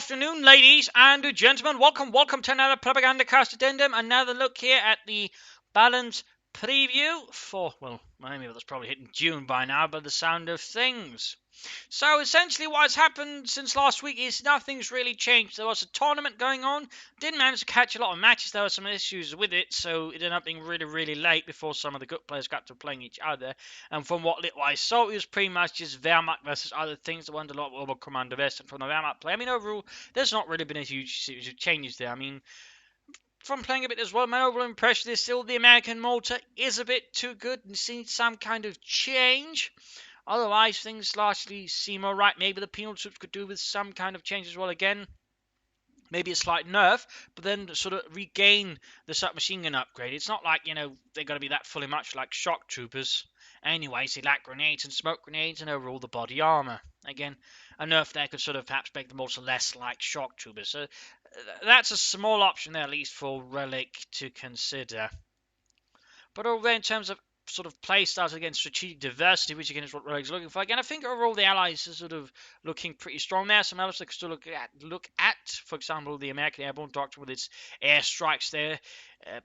afternoon, ladies and gentlemen. Welcome to another Propagandacast addendum. Another look here at the balance preview for, well, maybe that's probably hitting June by now, by the sound of things. So essentially what has happened since last week is nothing's really changed. There was a tournament going on. Didn't manage to catch a lot of matches. There were some issues with it, so it ended up being really late before some of the good players got to playing each other. And from what little I saw, it was pretty much just Wehrmacht versus other things. There weren't a lot of Oberkommando and from the Wehrmacht play. I mean, overall, there's not really been a huge series of changes there. I mean, from playing a bit as well, my overall impression is still the American mortar is a bit too good and needs some kind of change. Otherwise, things largely seem alright. Maybe the penal troops could do with some kind of change as well again. Maybe a slight nerf, but then sort of regain the submachine gun upgrade. It's not like, they're going to be that fully much like shock troopers. Anyways, they lack grenades and smoke grenades and overall the body armor. Again, a nerf there could sort of perhaps make them also less like shock troopers. So that's a small option there, at least for Relic to consider. But over in terms of sort of play styles against strategic diversity, which again is what Relic's looking for. Again, I think overall the Allies are sort of looking pretty strong there. Some else they could still look at. For example, the American Airborne Doctrine with its airstrikes there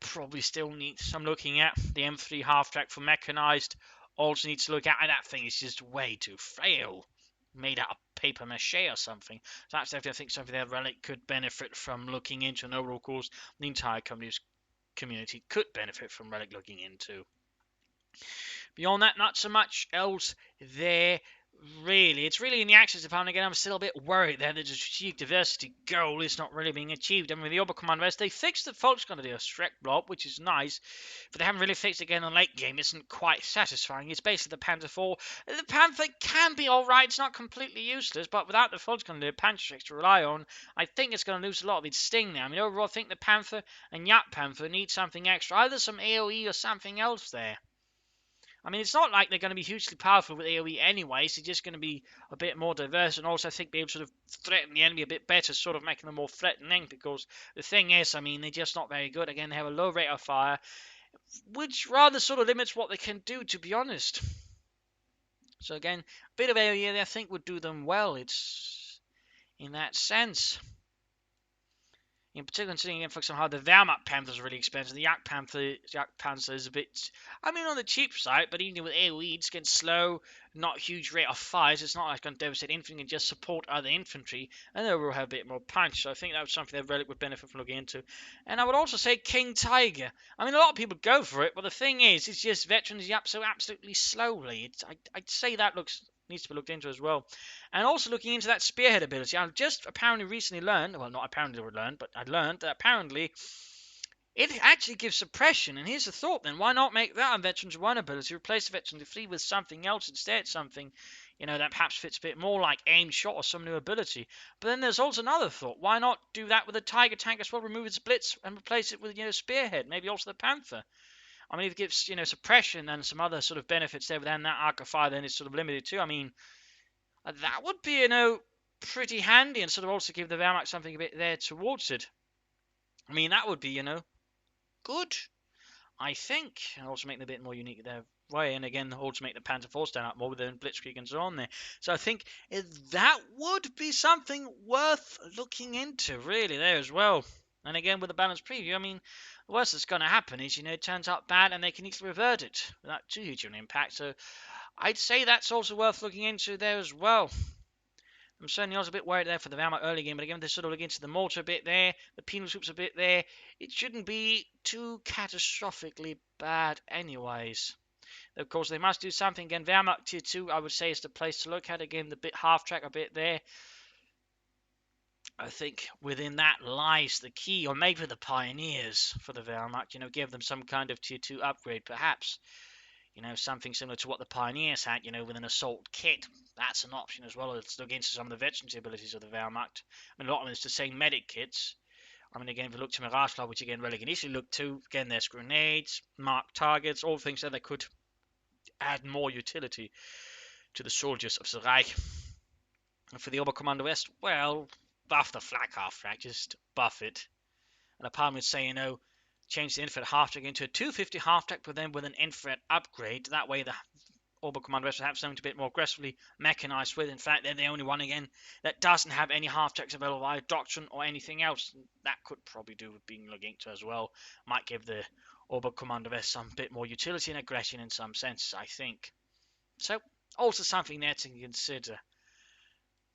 probably still needs some looking at. The M3 half-track for mechanized also needs to look at. And that thing is just way too frail. Made out of paper mache or something. So that's definitely, I think, something that Relic could benefit from looking into. And overall, of course, the entire community could benefit from Relic looking into. Beyond that, not so much else there, really. It's really in the Axis department again. I'm still a bit worried there that the strategic diversity goal is not really being achieved. I mean, with the Oberkommando, they fixed the Volksgrenadier Streck blob, which is nice, but they haven't really fixed it again in the late game. Isn't quite satisfying. It's basically the Panther 4. The Panther can be alright. It's not completely useless, but without the Volksgrenadier Panther to rely on, I think it's going to lose a lot of its sting there. I mean, overall, I think the Panther and Jagd Panther need something extra, either some AoE or something else there. I mean, it's not like they're going to be hugely powerful with AoE anyways. They're just going to be a bit more diverse and also I think be able to sort of threaten the enemy a bit better, sort of making them more threatening because the thing is, I mean, they're just not very good. Again, they have a low rate of fire, which rather sort of limits what they can do, to be honest. So again, a bit of AoE I think would do them well. It's in that sense. In particular, considering again, for example, how the Wehrmacht Panther is really expensive. The Jagd Panther is a bit, I mean, on the cheap side, but even with AoE, it's getting slow, not huge rate of fires. It's not like it's going to devastate infantry and just support other infantry, and they will have a bit more punch. So I think that was something that Relic would benefit from looking into. And I would also say King Tiger. I mean, a lot of people go for it, but the thing is, it's just veterans up so absolutely slowly. I'd say that needs to be looked into as well. And also looking into that spearhead ability. I've just apparently recently learned, well, not apparently learned, but I learned that apparently it actually gives suppression. And here's the thought then, why not make that a Veterans 1 ability, replace the Veterans 3 with something else instead, something, that perhaps fits a bit more like aim shot or some new ability. But then there's also another thought, why not do that with a Tiger tank as well, remove its blitz and replace it with, spearhead, maybe also the Panther. I mean, if it gives, suppression and some other sort of benefits there, but then that arc of fire then is sort of limited too. I mean, that would be, pretty handy and sort of also give the Wehrmacht something a bit there towards it. I mean, that would be, good, I think. And also make them a bit more unique their way. And again, also make the Panther 4 stand out more with the Blitzkrieg and so on there. So I think that would be something worth looking into, really, there as well. And again, with a balanced preview, I mean, the worst that's going to happen is, it turns out bad and they can easily revert it without too huge an impact. So I'd say that's also worth looking into there as well. I'm certainly also a bit worried there for the Wehrmacht early game, but again, they're sort of looking into the mortar a bit there, the penal troops a bit there. It shouldn't be too catastrophically bad anyways. Of course, they must do something. Again, Wehrmacht Tier 2, I would say, is the place to look at. Again, the bit half-track a bit there. I think within that lies the key, or maybe the Pioneers for the Wehrmacht, give them some kind of Tier 2 upgrade, perhaps. Something similar to what the Pioneers had, with an assault kit. That's an option as well. Let's look into some of the veterans abilities of the Wehrmacht. I mean, a lot of them is the same medic kits. I mean, again, if you look to Mirage Club, which again, Relic initially looked to, again, there's grenades, marked targets, all things that they could add more utility to the soldiers of the Reich. And for the Oberkommando West, well, buff the flak half-track, just buff it. And a part of me would say, change the infrared half-track into a 250 half-track, but then with an infrared upgrade. That way the Orbital Command Vessels have something a bit more aggressively mechanized with. In fact, they're the only one again that doesn't have any half-tracks available via doctrine or anything else. That could probably do with being looked into as well. Might give the Orbital Commander Vessel some bit more utility and aggression in some senses, I think. So, also something there to consider.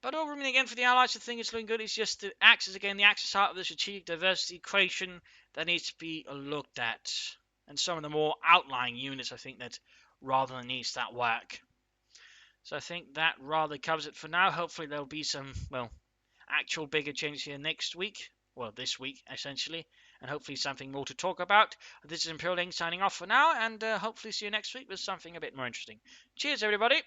But overall, again, for the Allies, the thing is looking good. It's just the Axis, again, the Axis part of the strategic diversity equation that needs to be looked at. And some of the more outlying units, I think, that rather needs that work. So I think that rather covers it for now. Hopefully there'll be some, well, actual bigger changes here next week. Well, this week, essentially. And hopefully something more to talk about. This is Imperial Link signing off for now. And hopefully see you next week with something a bit more interesting. Cheers, everybody.